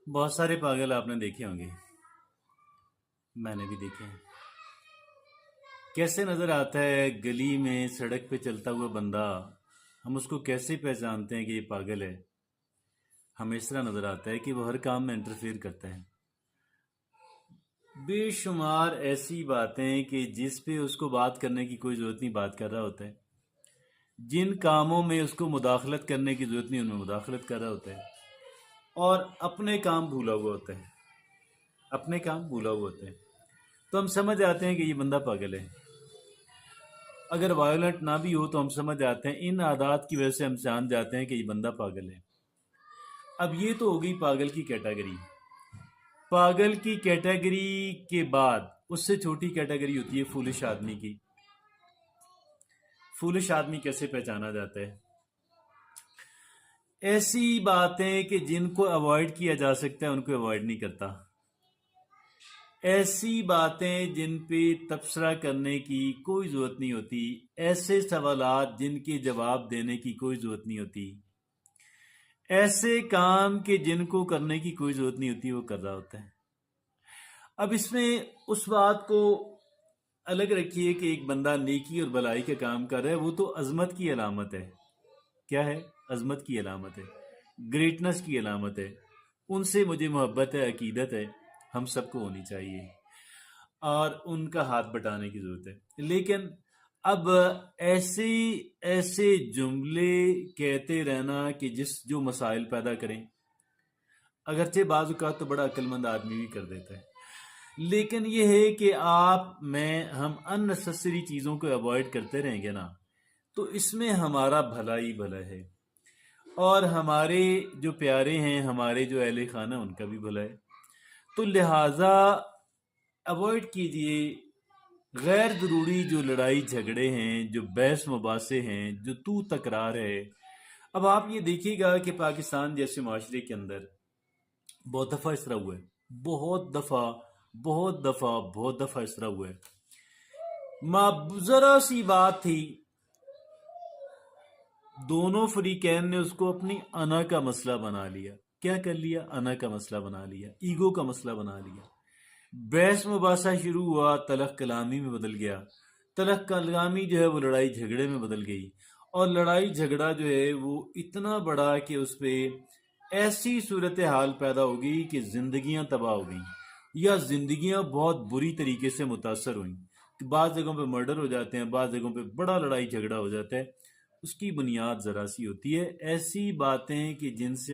بہت سارے پاگل آپ نے دیکھے ہوں گے، میں نے بھی دیکھے ہیں۔ کیسے نظر آتا ہے گلی میں سڑک پہ چلتا ہوا بندہ، ہم اس کو کیسے پہچانتے ہیں کہ یہ پاگل ہے؟ ہمیں اس طرح نظر آتا ہے کہ وہ ہر کام میں انٹرفیئر کرتا ہے۔ بے شمار ایسی باتیں کہ جس پہ اس کو بات کرنے کی کوئی ضرورت نہیں بات کر رہا ہوتا ہے، جن کاموں میں اس کو مداخلت کرنے کی ضرورت نہیں ان میں مداخلت کر رہا ہوتا ہے، اور اپنے کام بھولا ہوا ہوتا ہے، اپنے کام بھولا ہوا ہوتا ہے۔ تو ہم سمجھ آتے ہیں کہ یہ بندہ پاگل ہے۔ اگر وائلنٹ نہ بھی ہو تو ہم سمجھ جاتے ہیں، ان عادات کی وجہ سے ہم جان جاتے ہیں کہ یہ بندہ پاگل ہے۔ اب یہ تو ہو گئی پاگل کی کیٹیگری۔ پاگل کی کیٹیگری کے بعد اس سے چھوٹی کیٹیگری ہوتی ہے فولش آدمی کی۔ فولش آدمی کیسے پہچانا جاتا ہے؟ ایسی باتیں کہ جن کو اوائڈ کیا جا سکتا ہے ان کو اوائڈ نہیں کرتا، ایسی باتیں جن پہ تبصرہ کرنے کی کوئی ضرورت نہیں ہوتی، ایسے سوالات جن کے جواب دینے کی کوئی ضرورت نہیں ہوتی، ایسے کام کہ جن کو کرنے کی کوئی ضرورت نہیں ہوتی وہ کر رہا ہوتا ہے۔ اب اس میں اس بات کو الگ رکھیے کہ ایک بندہ نیکی اور بلائی کا کام کر رہا ہے، وہ تو عظمت کی علامت ہے۔ کیا ہے؟ عظمت کی علامت ہے، گریٹنس کی علامت ہے۔ ان سے مجھے محبت ہے، عقیدت ہے، ہم سب کو ہونی چاہیے، اور ان کا ہاتھ بٹانے کی ضرورت ہے۔ لیکن اب ایسے ایسے جملے کہتے رہنا کہ جو مسائل پیدا کریں، اگرچہ بعض اوقات تو بڑا عقل مند آدمی بھی کر دیتا ہے، لیکن یہ ہے کہ ہم ان نیسیسری چیزوں کو اوائڈ کرتے رہیں گے نا، تو اس میں ہمارا بھلا ہی بھلا ہے، اور ہمارے جو پیارے ہیں، ہمارے جو اہل خانہ، ان کا بھی بھلا ہے۔ تو لہٰذا اوائڈ کیجئے غیر ضروری جو لڑائی جھگڑے ہیں، جو بحث مباحثے ہیں، جو تکرار ہے۔ اب آپ یہ دیکھیے گا کہ پاکستان جیسے معاشرے کے اندر بہت دفعہ اس طرح ہوا ہے، بہت دفعہ اس طرح ہوا ہے۔ ذرا سی بات تھی، دونوں فریقین نے اس کو اپنی انا کا مسئلہ بنا لیا۔ کیا کر لیا؟ انا کا مسئلہ بنا لیا، ایگو کا مسئلہ بنا لیا۔ بحث مباحثہ شروع ہوا، تلخ کلامی میں بدل گیا، تلخ کلامی جو ہے وہ لڑائی جھگڑے میں بدل گئی، اور لڑائی جھگڑا جو ہے وہ اتنا بڑا کہ اس پہ ایسی صورتحال پیدا ہو گئی کہ زندگیاں تباہ ہو گئیں، یا زندگیاں بہت بری طریقے سے متاثر ہوئیں۔ بعض جگہوں پہ مرڈر ہو جاتے ہیں، بعض جگہوں پہ بڑا لڑائی جھگڑا ہو جاتا ہے۔ اس کی بنیاد ذرا سی ہوتی ہے، ایسی باتیں کہ جن سے